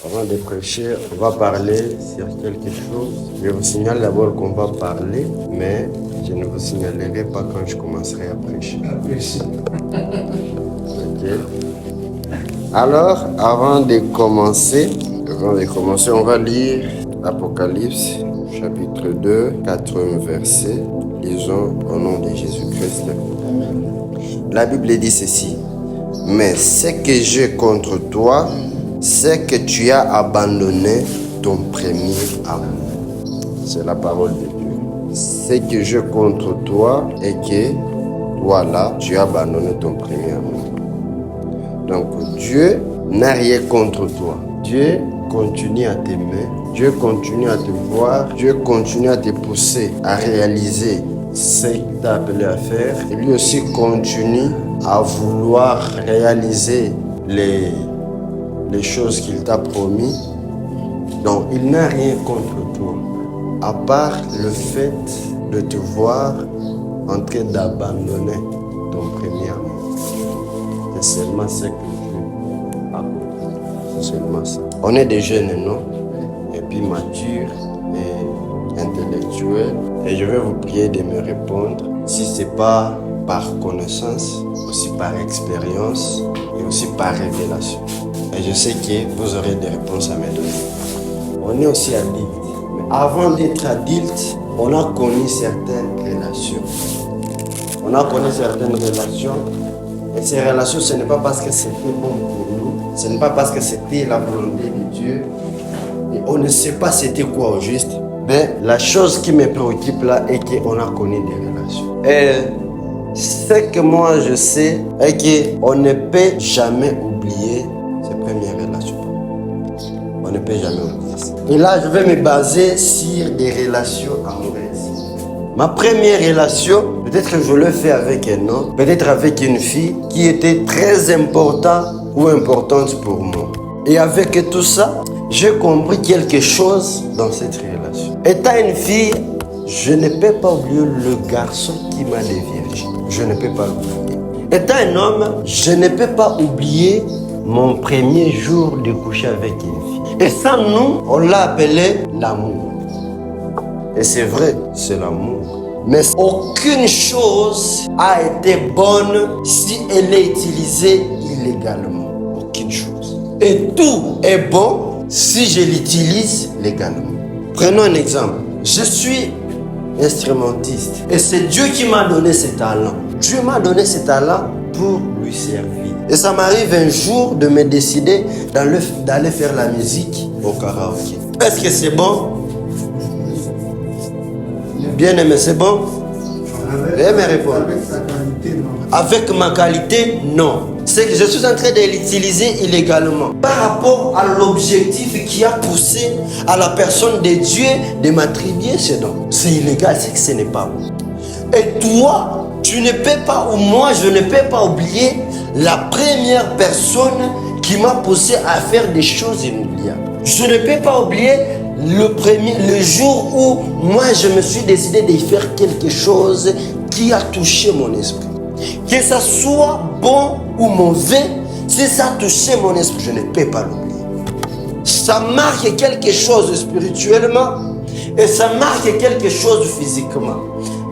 Avant de prêcher, on va parler sur quelque chose. Je vous signale d'abord qu'on va parler, mais je ne vous signalerai pas quand je commencerai à prêcher. Ok. Alors, avant de commencer, on va lire Apocalypse, chapitre 2, 4e verset. Lisons au nom de Jésus-Christ. La Bible dit ceci. Mais ce que j'ai contre toi, c'est que tu as abandonné ton premier amour. C'est la parole de Dieu. Ce que j'ai contre toi est que toi là, tu as abandonné ton premier amour. Donc Dieu n'a rien contre toi. Dieu continue à t'aimer. Dieu continue à te voir. Dieu continue à te pousser à réaliser ce qu'il t'a appelé à faire. Et lui aussi continue à vouloir réaliser les choses qu'il t'a promis. Donc il n'a rien contre toi, à part le fait de te voir en train d'abandonner ton premier amour. C'est seulement ce que Dieu a compris. C'est seulement ça. On est des jeunes, non? Et puis matures et intellectuels. Et je vais vous prier de me répondre. Si ce n'est pas par connaissance, aussi par expérience et aussi par révélation. Et je sais que vous aurez des réponses à me donner. On est aussi adulte. Mais avant d'être adulte, on a connu certaines relations. Et ces relations, ce n'est pas parce que c'était bon pour nous. Ce n'est pas parce que c'était la volonté de Dieu. Et on ne sait pas c'était quoi au juste. Mais la chose qui me préoccupe là est qu'on a connu des relations. Et ce que moi je sais est qu'on ne peut jamais oublier ces premières relations. On ne peut jamais oublier ça. Et là, je vais me baser sur des relations amoureuses. Ma première relation, peut-être que je l'ai fait avec un homme, peut-être avec une fille qui était très importante ou importante pour moi. Et avec tout ça, j'ai compris quelque chose dans cette relation. Étant une fille, je ne peux pas oublier le garçon qui m'a déviergé. Je ne peux pas l'oublier. Étant un homme, je ne peux pas oublier mon premier jour de coucher avec une fille. Et ça, nous, on l'a appelé l'amour. Et c'est vrai, c'est l'amour. Mais aucune chose a été bonne si elle est utilisée illégalement. Aucune chose. Et tout est bon si je l'utilise légalement. Prenons un exemple. Je suis instrumentiste. Et c'est Dieu qui m'a donné ce talent. Dieu m'a donné ce talent pour lui servir. Et ça m'arrive un jour de me décider d'aller faire la musique au karaoké. Est-ce que c'est bon? Bien aimé, c'est bon? Veuillez me répondre. Avec ma qualité, non. C'est que je suis en train de l'utiliser illégalement. Par rapport à l'objectif qui a poussé à la personne de Dieu de m'attribuer ce don. C'est illégal, c'est que ce n'est pas bon. Et toi, tu ne peux pas, ou moi, je ne peux pas oublier la première personne qui m'a poussé à faire des choses inoubliables. Je ne peux pas oublier le jour où moi, je me suis décidé de faire quelque chose qui a touché mon esprit. Que ça soit bon ou mauvais, si ça a touché mon esprit, je ne peux pas l'oublier. Ça marque quelque chose spirituellement et ça marque quelque chose physiquement.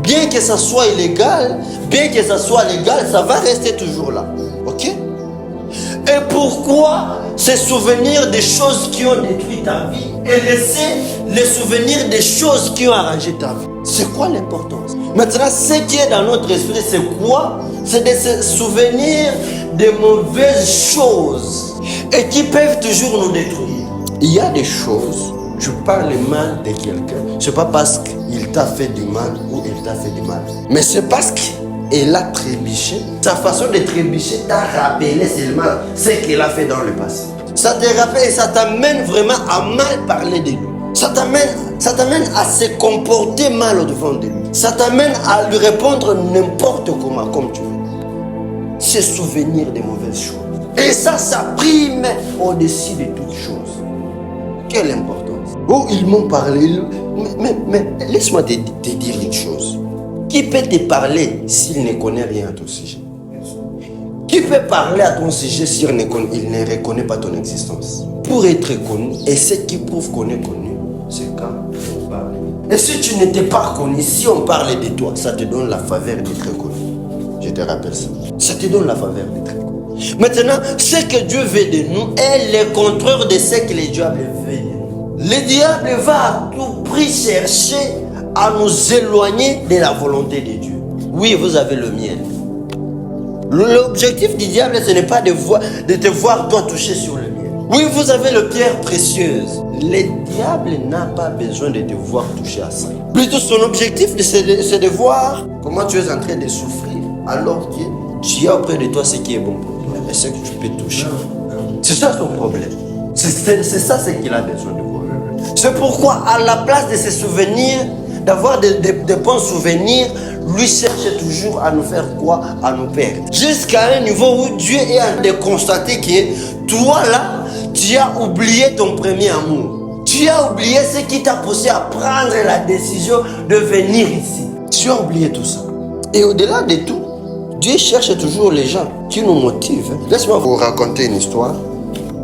Bien que ça soit illégal, bien que ça soit légal, ça va rester toujours là. Ok? Et pourquoi se souvenir des choses qui ont détruit ta vie et laisser les souvenirs des choses qui ont arrangé ta vie? C'est quoi l'importance? Maintenant, ce qui est dans notre esprit, c'est quoi? C'est de se souvenir des mauvaises choses et qui peuvent toujours nous détruire. Il y a des choses, tu parles mal de quelqu'un, c'est pas parce qu'il t'a fait du mal ou il t'a fait du mal, mais c'est parce qu'elle a trébuché. Sa façon de trébucher t'a rappelé seulement ce qu'elle a fait dans le passé. Ça te rappelle et ça t'amène vraiment à mal parler de lui. Ça t'amène à se comporter mal au-devant de lui. Ça t'amène à lui répondre n'importe comment, comme tu veux. Se souvenir des mauvaises choses. Et ça prime au-dessus de toutes choses. Quelle importance. Oh, ils m'ont parlé. Mais laisse-moi te dire une chose. Qui peut te parler s'il ne connaît rien à ton sujet? Qui peut parler à ton sujet s'il ne reconnaît pas ton existence? pour être connu, et ce qui prouve qu'on est connu, c'est quand on parle. Et si tu n'étais pas connu, si on parlait de toi, ça te donne la faveur d'être connu. Je te rappelle ça. Ça te donne la faveur d'être connu. Maintenant, ce que Dieu veut de nous est le contraire de ce que le diable veut de nous. Le diable va à tout prix chercher à nous éloigner de la volonté de Dieu. Oui, vous avez le miel. L'objectif du diable, ce n'est pas de te voir toi toucher sur le miel. Oui, vous avez le pierre précieuse. Le diable n'a pas besoin de te voir toucher à ça. Plutôt, son objectif, c'est de voir comment tu es en train de souffrir, alors que tu as auprès de toi ce qui est bon pour toi et ce que tu peux toucher. C'est ça son problème. C'est ça ce qu'il a besoin de voir. C'est pourquoi, à la place de se souvenir, d'avoir des bons souvenirs, lui cherche toujours à nous faire quoi? À nous perdre. Jusqu'à un niveau où Dieu est en train de constater que toi là, tu as oublié ton premier amour. Tu as oublié ce qui t'a poussé à prendre la décision de venir ici. Tu as oublié tout ça. Et au-delà de tout, Dieu cherche toujours les gens qui nous motivent. Laisse-moi vous raconter une histoire.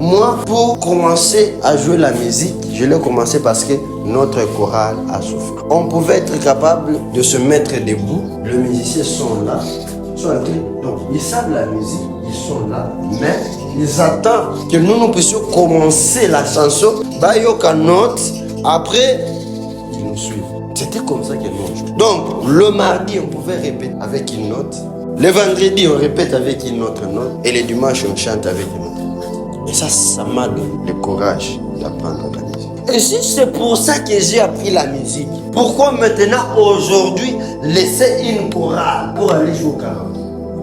Moi, pour commencer à jouer la musique, je l'ai commencé parce que notre chorale a souffert. On pouvait être capable de se mettre debout. Les musiciens sont là, donc ils savent la musique, ils sont là, mais ils attendent que nous puissions commencer la chanson. Bayoka note, après, ils nous suivent. C'était comme ça que nous jouons. Donc, le mardi, on pouvait répéter avec une note. Le vendredi, on répète avec une autre note. Et le dimanche, on chante avec une autre note. Et ça m'a donné le courage d'apprendre la musique. Et si c'est pour ça que j'ai appris la musique, pourquoi maintenant, aujourd'hui, laisser une chorale pour aller jouer au karaoké?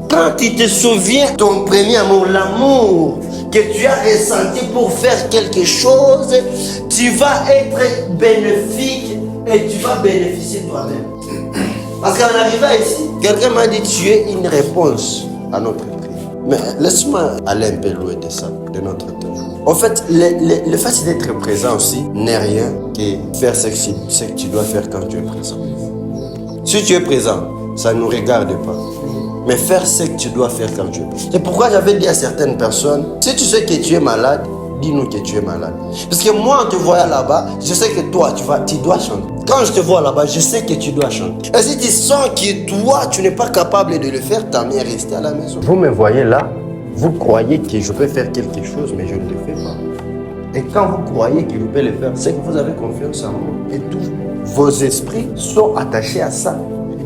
Quand tu te souviens de ton premier amour, l'amour que tu as ressenti pour faire quelque chose, tu vas être bénéfique et tu vas bénéficier toi-même. Parce qu'en arrivant ici, quelqu'un m'a dit tu es une réponse à notre prière. Mais laisse-moi aller un peu loin de ça, de notre temps. En fait, le fait d'être présent aussi n'est rien que faire ce que tu dois faire quand tu es présent. Si tu es présent, ça ne nous regarde pas. Mais faire ce que tu dois faire quand tu es présent. C'est pourquoi j'avais dit à certaines personnes, si tu sais que tu es malade, dis-nous que tu es malade. Parce que moi, en te voyant là-bas, je sais que toi, tu dois chanter. Quand je te vois là-bas, je sais que tu dois chanter. Et si tu sens que toi, tu n'es pas capable de le faire, t'as mieux rester à la maison. Vous me voyez là, vous croyez que je peux faire quelque chose, mais je ne le fais pas. Et quand vous croyez que je peux le faire, c'est que vous avez confiance en moi. Et tous vos esprits sont attachés à ça.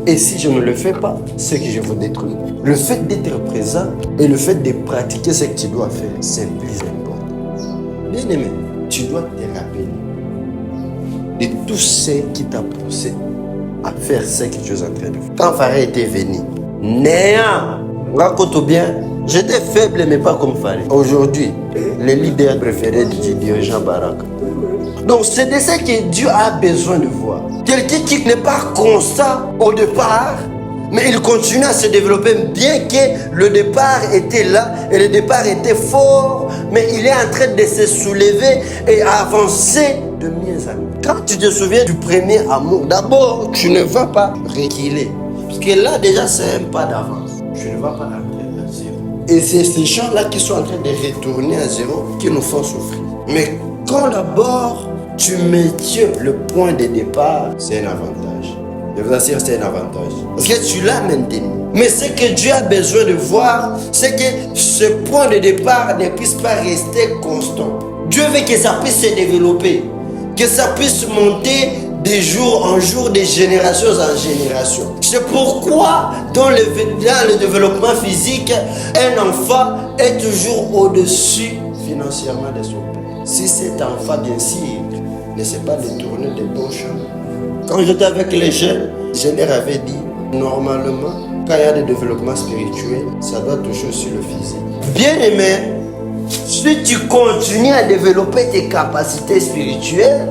Et si je ne le fais pas, c'est que je vous détruis. Le fait d'être présent et le fait de pratiquer ce que tu dois faire, c'est plus important. Bien aimé, tu dois te rappeler de tout ce qui t'a poussé à faire ce que tu es en train de faire. Quand Faré était venu, néant, raconte bien, j'étais faible mais pas comme Faré. Aujourd'hui, le leader préféré du dirigeant Baraka. Donc c'est de ça que Dieu a besoin de voir. Quelqu'un qui n'est pas constant au départ, mais il continue à se développer bien que le départ était là et le départ était fort, mais il est en train de se soulever et avancer de mieux en mieux. Quand tu te souviens du premier amour, d'abord, tu ne vas pas reculer. Parce que là, déjà, c'est un pas d'avance. Tu ne vas pas rentrer à zéro. Et c'est ces gens-là qui sont en train de retourner à zéro qui nous font souffrir. Mais quand d'abord, tu maintiens le point de départ, c'est un avantage. Je vous assure, c'est un avantage. Parce que tu l'as maintenu. Mais ce que Dieu a besoin de voir, c'est que ce point de départ ne puisse pas rester constant. Dieu veut que ça puisse se développer, que ça puisse monter de jour en jour, de génération en génération. C'est pourquoi dans le développement physique, un enfant est toujours au-dessus financièrement de son père. Si cet enfant, bien sûr, ne sait pas détourner des bons chemins. Quand j'étais avec les jeunes, je leur avais dit, normalement, quand il y a des développements spirituels, ça doit toucher sur le physique. Bien aimé, si tu continues à développer tes capacités spirituelles,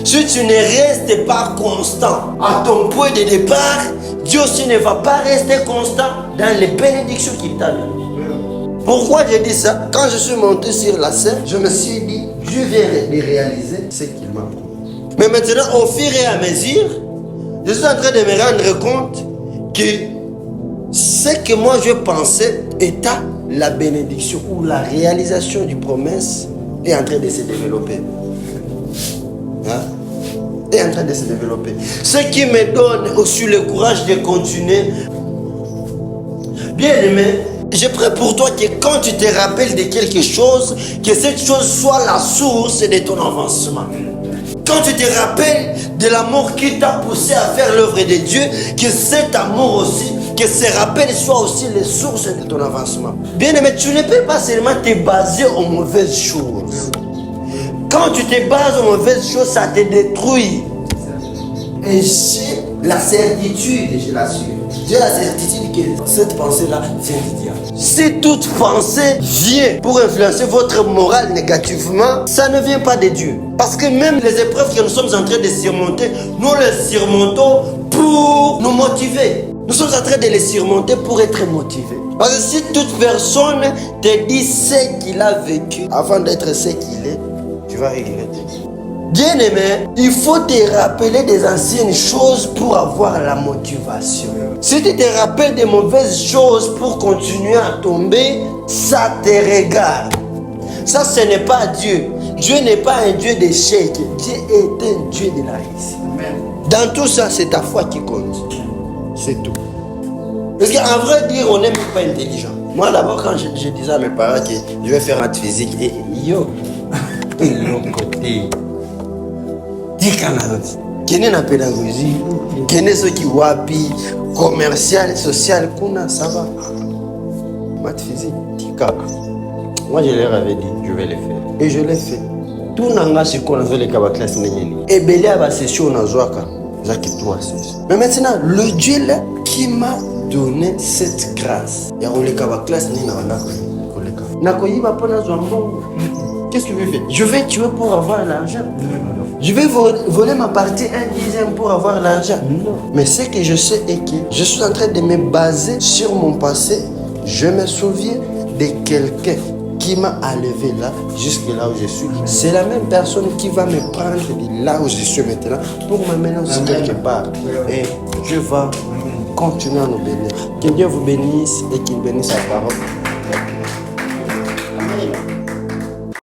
si tu ne restes pas constant à ton point de départ, Dieu aussi ne va pas rester constant dans les bénédictions qu'il t'a données. Pourquoi j'ai dit ça? Quand je suis monté sur la scène, je me suis dit, Dieu vient de réaliser ce qu'il m'a promis. Mais maintenant, au fur et à mesure, je suis en train de me rendre compte que ce que moi je pensais était la bénédiction ou la réalisation du promesse est en train de se développer. Hein? Est en train de se développer. Ce qui me donne aussi le courage de continuer. Bien aimé, je prie pour toi que quand tu te rappelles de quelque chose, que cette chose soit la source de ton avancement. Quand tu te rappelles de l'amour qui t'a poussé à faire l'œuvre de Dieu, que cet amour aussi, que ce rappel soit aussi les sources de ton avancement. Bien aimé, tu ne peux pas seulement te baser aux mauvaises choses. Quand tu te bases aux mauvaises choses, ça te détruit. Et j'ai la certitude, je l'assure. J'ai la certitude que cette pensée-là vient du diable. Si toute pensée vient pour influencer votre morale négativement, ça ne vient pas de Dieu. Parce que même les épreuves que nous sommes en train de surmonter, nous les surmontons pour nous motiver. Nous sommes en train de les surmonter pour être motivés. Parce que si toute personne te dit ce qu'il a vécu avant d'être ce qu'il est, tu vas regretter. Bien aimé, il faut te rappeler des anciennes choses pour avoir la motivation. Si tu te rappelles des mauvaises choses pour continuer à tomber, ça te regarde. Ça, ce n'est pas Dieu. Dieu n'est pas un Dieu d'échec. Dieu est un Dieu de la réussite. Dans tout ça, c'est ta foi qui compte. C'est tout. Parce qu'en vrai dire, on n'est même pas intelligent. Moi, d'abord, quand je disais à mes parents que je vais faire maths physique, et yo, et l'autre côté. Quelle est la pédagogie? Quel est ce qui wapi? Commercial, social, kuna, ça va. Maths physique, tika. Moi, je leur avais dit, je vais le faire. Et je l'ai fait. Tout n'a ce qu'on a fait les classe n'engeni. Et belé à la session on a jouaka. Mais maintenant, le Dieu là qui m'a donné cette grâce. Il y a une classe qu'est-ce que je vais faire? Je vais tuer pour avoir l'argent. Je vais voler ma partie 1/10 pour avoir l'argent. Mais ce que je sais est que je suis en train de me baser sur mon passé. Je me souviens de quelqu'un qui m'a enlevé là, jusque là où je suis. C'est la même personne qui va me prendre de là où je suis maintenant pour m'amener aussi quelque part. Et je vais continuer à nous bénir. Que Dieu vous bénisse et qu'il bénisse sa parole.